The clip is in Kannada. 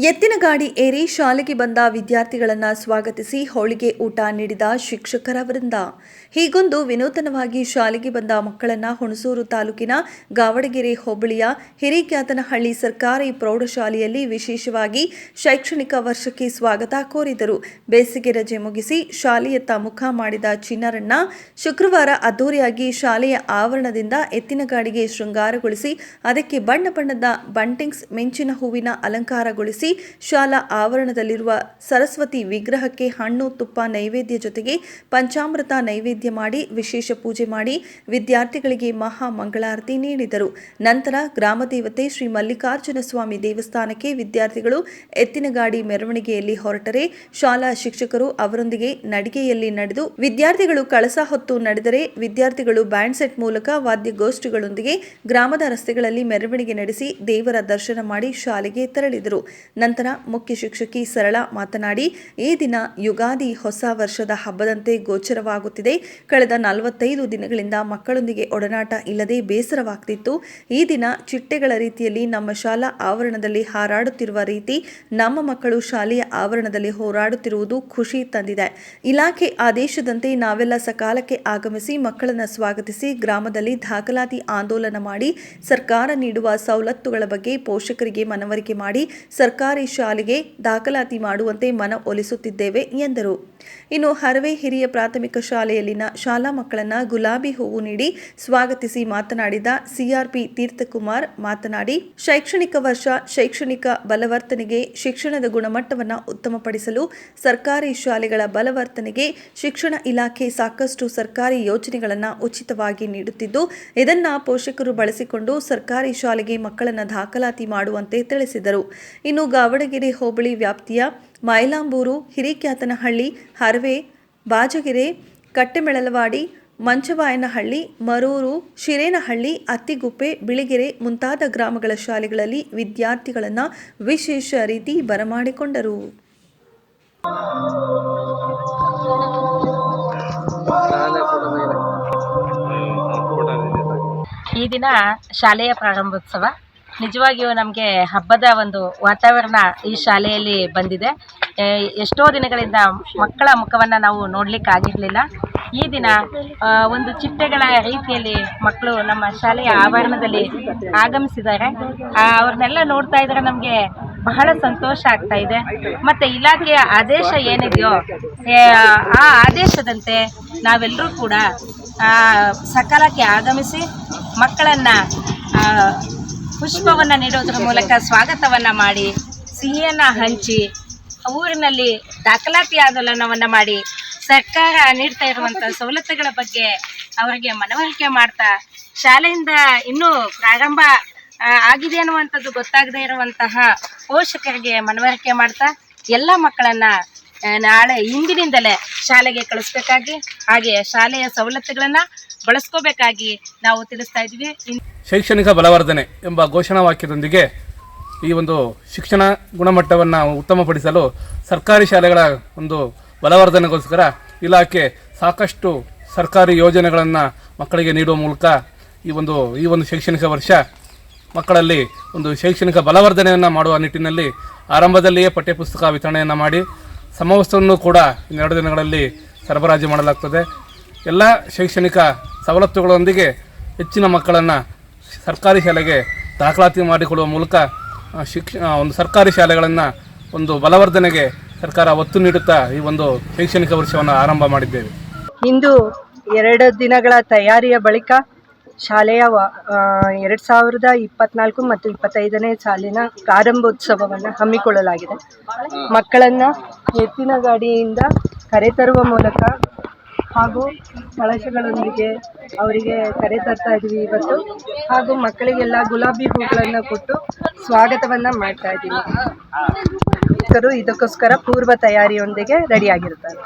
ಎತ್ತಿನ ಗಾಡಿ ಏರಿ ಶಾಲೆಗೆ ಬಂದ ವಿದ್ಯಾರ್ಥಿಗಳನ್ನು ಸ್ವಾಗತಿಸಿ ಹೋಳಿಗೆ ಊಟ ನೀಡಿದ ಶಿಕ್ಷಕರ ವೃಂದ. ಹೀಗೊಂದು ವಿನೂತನವಾಗಿ ಶಾಲೆಗೆ ಬಂದ ಮಕ್ಕಳನ್ನು ಹುಣಸೂರು ತಾಲೂಕಿನ ಗಾವಡಗೆರೆ ಹೋಬಳಿಯ ಹಿರೇಕ್ಯಾತನಹಳ್ಳಿ ಸರ್ಕಾರಿ ಪ್ರೌಢಶಾಲೆಯಲ್ಲಿ ವಿಶೇಷವಾಗಿ ಶೈಕ್ಷಣಿಕ ವರ್ಷಕ್ಕೆ ಸ್ವಾಗತ ಕೋರಿದರು. ಬೇಸಿಗೆ ರಜೆ ಮುಗಿಸಿ ಶಾಲೆಯತ್ತ ಮುಖ ಮಾಡಿದ ಚಿನ್ನರಣ್ಣ ಶುಕ್ರವಾರ ಅದ್ದೂರಿಯಾಗಿ ಶಾಲೆಯ ಆವರಣದಿಂದ ಎತ್ತಿನ ಗಾಡಿಗೆ ಶೃಂಗಾರಗೊಳಿಸಿ ಅದಕ್ಕೆ ಬಣ್ಣ ಬಣ್ಣದ ಬಂಟಿಂಗ್ಸ್ ಮಿಂಚಿನ ಹೂವಿನ ಅಲಂಕಾರಗೊಳಿಸಿ ಶಾಲಾ ಆವರಣದಲ್ಲಿರುವ ಸರಸ್ವತಿ ವಿಗ್ರಹಕ್ಕೆ ಹಣ್ಣು ತುಪ್ಪ ನೈವೇದ್ಯ ಜೊತೆಗೆ ಪಂಚಾಮೃತ ನೈವೇದ್ಯ ಮಾಡಿ ವಿಶೇಷ ಪೂಜೆ ಮಾಡಿ ವಿದ್ಯಾರ್ಥಿಗಳಿಗೆ ಮಹಾ ಮಂಗಳಾರತಿ ನೀಡಿದರು. ನಂತರ ಗ್ರಾಮದೇವತೆ ಶ್ರೀ ಮಲ್ಲಿಕಾರ್ಜುನ ಸ್ವಾಮಿ ದೇವಸ್ಥಾನಕ್ಕೆ ವಿದ್ಯಾರ್ಥಿಗಳು ಎತ್ತಿನ ಗಾಡಿ ಮೆರವಣಿಗೆಯಲ್ಲಿ ಹೊರಟರೆ ಶಾಲಾ ಶಿಕ್ಷಕರು ಅವರೊಂದಿಗೆ ನಡಿಗೆಯಲ್ಲಿ ನಡೆದು ವಿದ್ಯಾರ್ಥಿಗಳು ಕಳಸ ಹೊತ್ತು ನಡೆದರೆ ವಿದ್ಯಾರ್ಥಿಗಳು ಬ್ಯಾಂಡ್ ಸೆಟ್ ಮೂಲಕ ವಾದ್ಯಗೋಷ್ಠಿಗಳೊಂದಿಗೆ ಗ್ರಾಮದ ರಸ್ತೆಗಳಲ್ಲಿ ಮೆರವಣಿಗೆ ನಡೆಸಿ ದೇವರ ದರ್ಶನ ಮಾಡಿ ಶಾಲೆಗೆ ತೆರಳಿದರು. ನಂತರ ಮುಖ್ಯ ಶಿಕ್ಷಕಿ ಸರಳ ಮಾತನಾಡಿ, ಈ ದಿನ ಯುಗಾದಿ ಹೊಸ ವರ್ಷದ ಹಬ್ಬದಂತೆ ಗೋಚರವಾಗುತ್ತಿದೆ. ಕಳೆದ 45 ದಿನಗಳಿಂದ ಮಕ್ಕಳೊಂದಿಗೆ ಒಡನಾಟ ಇಲ್ಲದೆ ಬೇಸರವಾಗ್ತಿತ್ತು. ಈ ದಿನ ಚಿಟ್ಟೆಗಳ ರೀತಿಯಲ್ಲಿ ನಮ್ಮ ಶಾಲಾ ಆವರಣದಲ್ಲಿ ಹಾರಾಡುತ್ತಿರುವ ರೀತಿ ನಮ್ಮ ಮಕ್ಕಳು ಶಾಲೆಯ ಆವರಣದಲ್ಲಿ ಹೋರಾಡುತ್ತಿರುವುದು ಖುಷಿ ತಂದಿದೆ. ಇಲಾಖೆ ಆದೇಶದಂತೆ ನಾವೆಲ್ಲ ಸಕಾಲಕ್ಕೆ ಆಗಮಿಸಿ ಮಕ್ಕಳನ್ನು ಸ್ವಾಗತಿಸಿ ಗ್ರಾಮದಲ್ಲಿ ದಾಖಲಾತಿ ಆಂದೋಲನ ಮಾಡಿ ಸರ್ಕಾರ ನೀಡುವ ಸವಲತ್ತುಗಳ ಬಗ್ಗೆ ಪೋಷಕರಿಗೆ ಮನವರಿಕೆ ಮಾಡಿ ಸರ್ಕಾರಿ ಶಾಲೆಗೆ ದಾಖಲಾತಿ ಮಾಡುವಂತೆ ಮನವೊಲಿಸುತ್ತಿದ್ದೇವೆ ಎಂದರು. ಇನ್ನು ಹರವೆ ಹಿರಿಯ ಪ್ರಾಥಮಿಕ ಶಾಲೆಯಲ್ಲಿನ ಶಾಲಾ ಮಕ್ಕಳನ್ನು ಗುಲಾಬಿ ಹೂವು ನೀಡಿ ಸ್ವಾಗತಿಸಿ ಮಾತನಾಡಿದ ಸಿಆರ್ಪಿ ತೀರ್ಥಕುಮಾರ್ ಮಾತನಾಡಿ, ಶೈಕ್ಷಣಿಕ ವರ್ಷ ಶೈಕ್ಷಣಿಕ ಬಲವರ್ತನೆಗೆ ಶಿಕ್ಷಣದ ಗುಣಮಟ್ಟವನ್ನು ಉತ್ತಮಪಡಿಸಲು ಸರ್ಕಾರಿ ಶಾಲೆಗಳ ಬಲವರ್ತನೆಗೆ ಶಿಕ್ಷಣ ಇಲಾಖೆ ಸಾಕಷ್ಟು ಸರ್ಕಾರಿ ಯೋಜನೆಗಳನ್ನು ಉಚಿತವಾಗಿ ನೀಡುತ್ತಿದ್ದು ಇದನ್ನು ಪೋಷಕರು ಬಳಸಿಕೊಂಡು ಸರ್ಕಾರಿ ಶಾಲೆಗೆ ಮಕ್ಕಳನ್ನು ದಾಖಲಾತಿ ಮಾಡುವಂತೆ ತಿಳಿಸಿದರು. ಇನ್ನು ಗಾವಡಗೆರೆ ಹೋಬಳಿ ವ್ಯಾಪ್ತಿಯ ಮೈಲಾಂಬೂರು, ಹಿರೇಕ್ಯಾತನಹಳ್ಳಿ, ಹರವೆ, ಬಾಜಗೆರೆ, ಕಟ್ಟೆಮೆಳಲವಾಡಿ, ಮಂಚವಾಯನಹಳ್ಳಿ, ಮರೂರು, ಶಿರೇನಹಳ್ಳಿ, ಅತ್ತಿಗುಪ್ಪೆ, ಬಿಳಿಗೆರೆ ಮುಂತಾದ ಗ್ರಾಮಗಳ ಶಾಲೆಗಳಲ್ಲಿ ವಿದ್ಯಾರ್ಥಿಗಳನ್ನು ವಿಶೇಷ ರೀತಿ ಬರಮಾಡಿಕೊಂಡರು. ಈ ದಿನ ಶಾಲೆಯ ಪ್ರಾರಂಭೋತ್ಸವ ನಿಜವಾಗಿಯೂ ನಮಗೆ ಹಬ್ಬದ ಒಂದು ವಾತಾವರಣ ಈ ಶಾಲೆಯಲ್ಲಿ ಬಂದಿದೆ. ಎಷ್ಟೋ ದಿನಗಳಿಂದ ಮಕ್ಕಳ ಮುಖವನ್ನು ನಾವು ನೋಡಲಿಕ್ಕಾಗಿರಲಿಲ್ಲ. ಈ ದಿನ ಒಂದು ಚಿಟ್ಟೆಗಳ ರೀತಿಯಲ್ಲಿ ಮಕ್ಕಳು ನಮ್ಮ ಶಾಲೆಯ ಆವರಣದಲ್ಲಿ ಆಗಮಿಸಿದ್ದಾರೆ. ಅವ್ರನ್ನೆಲ್ಲ ನೋಡ್ತಾ ಇದ್ರೆ ನಮಗೆ ಬಹಳ ಸಂತೋಷ ಆಗ್ತಾ ಇದೆ. ಮತ್ತು ಇಲಾಖೆಯ ಆದೇಶ ಏನಿದೆಯೋ ಆ ಆದೇಶದಂತೆ ನಾವೆಲ್ಲರೂ ಕೂಡ ಸಕಾಲಕ್ಕೆ ಆಗಮಿಸಿ ಮಕ್ಕಳನ್ನು ಪುಷ್ಪವನ್ನು ನೀಡೋದ್ರ ಮೂಲಕ ಸ್ವಾಗತವನ್ನು ಮಾಡಿ ಸಿಹಿಯನ್ನು ಹಂಚಿ ಊರಿನಲ್ಲಿ ದಾಖಲಾತಿ ಆಂದೋಲನವನ್ನು ಮಾಡಿ ಸರ್ಕಾರ ನೀಡ್ತಾ ಇರುವಂಥ ಸವಲತ್ತುಗಳ ಬಗ್ಗೆ ಅವರಿಗೆ ಮನವರಿಕೆ ಮಾಡ್ತಾ ಶಾಲೆಯಿಂದ ಇನ್ನೂ ಪ್ರಾರಂಭ ಆಗಿದೆ ಅನ್ನುವಂಥದ್ದು ಗೊತ್ತಾಗದೇ ಇರುವಂತಹ ಪೋಷಕರಿಗೆ ಮನವರಿಕೆ ಮಾಡ್ತಾ ಎಲ್ಲ ಮಕ್ಕಳನ್ನು ನಾಳೆ ಇಂದಿನಿಂದಲೇ ಶಾಲೆಗೆ ಕಳಿಸ್ಬೇಕಾಗಿ ಹಾಗೆ ಶಾಲೆಯ ಸವಲತ್ತುಗಳನ್ನು ಬಳಸ್ಕೋಬೇಕಾಗಿ ನಾವು ತಿಳಿಸ್ತಾ ಇದ್ವಿ. ಶೈಕ್ಷಣಿಕ ಬಲವರ್ಧನೆ ಎಂಬ ಘೋಷಣಾ ವಾಕ್ಯದೊಂದಿಗೆ ಈ ಒಂದು ಶಿಕ್ಷಣ ಗುಣಮಟ್ಟವನ್ನು ಉತ್ತಮಪಡಿಸಲು ಸರ್ಕಾರಿ ಶಾಲೆಗಳ ಒಂದು ಬಲವರ್ಧನೆಗೋಸ್ಕರ ಇಲಾಖೆ ಸಾಕಷ್ಟು ಸರ್ಕಾರಿ ಯೋಜನೆಗಳನ್ನು ಮಕ್ಕಳಿಗೆ ನೀಡುವ ಮೂಲಕ ಈ ಒಂದು ಶೈಕ್ಷಣಿಕ ವರ್ಷ ಮಕ್ಕಳಲ್ಲಿ ಒಂದು ಶೈಕ್ಷಣಿಕ ಬಲವರ್ಧನೆಯನ್ನು ಮಾಡುವ ನಿಟ್ಟಿನಲ್ಲಿ ಆರಂಭದಲ್ಲಿಯೇ ಪಠ್ಯಪುಸ್ತಕ ವಿತರಣೆಯನ್ನು ಮಾಡಿ ಸಮವಸ್ತ್ರವನ್ನು ಕೂಡ 2 ದಿನಗಳಲ್ಲಿ ಸರಬರಾಜು ಮಾಡಲಾಗ್ತದೆ. ಎಲ್ಲ ಶೈಕ್ಷಣಿಕ ಸವಲತ್ತುಗಳೊಂದಿಗೆ ಹೆಚ್ಚಿನ ಮಕ್ಕಳನ್ನು ಸರ್ಕಾರಿ ಶಾಲೆಗೆ ದಾಖಲಾತಿ ಮಾಡಿಕೊಡುವ ಮೂಲಕ ಒಂದು ಸರ್ಕಾರಿ ಶಾಲೆಗಳನ್ನು ಒಂದು ಬಲವರ್ಧನೆಗೆ ಸರ್ಕಾರ ಒತ್ತು ನೀಡುತ್ತಾ ಈ ಒಂದು ಶೈಕ್ಷಣಿಕ ವರ್ಷವನ್ನು ಆರಂಭ ಮಾಡಿದ್ದೇವೆ. ಇಂದು 2 ದಿನಗಳ ತಯಾರಿಯ ಬಳಿಕ ಶಾಲೆಯ 2024 ಮತ್ತು 25ನೇ ಸಾಲಿನ ಪ್ರಾರಂಭೋತ್ಸವವನ್ನು ಹಮ್ಮಿಕೊಳ್ಳಲಾಗಿದೆ. ಮಕ್ಕಳನ್ನು ಎತ್ತಿನ ಗಾಡಿಯಿಂದ ಕರೆತರುವ ಮೂಲಕ ಹಾಗೂ ಕಳಶಗಳೊಂದಿಗೆ ಅವರಿಗೆ ಕರೆತರ್ತಾ ಇದ್ದೀವಿ ಇವತ್ತು. ಹಾಗೂ ಮಕ್ಕಳಿಗೆಲ್ಲ ಗುಲಾಬಿ ಹೂಗಳನ್ನು ಕೊಟ್ಟು ಸ್ವಾಗತವನ್ನು ಮಾಡ್ತಾ ಇದ್ದೀವಿ. ಇದಕ್ಕೋಸ್ಕರ ಪೂರ್ವ ತಯಾರಿಯೊಂದಿಗೆ ರೆಡಿಯಾಗಿರ್ತಾರೆ.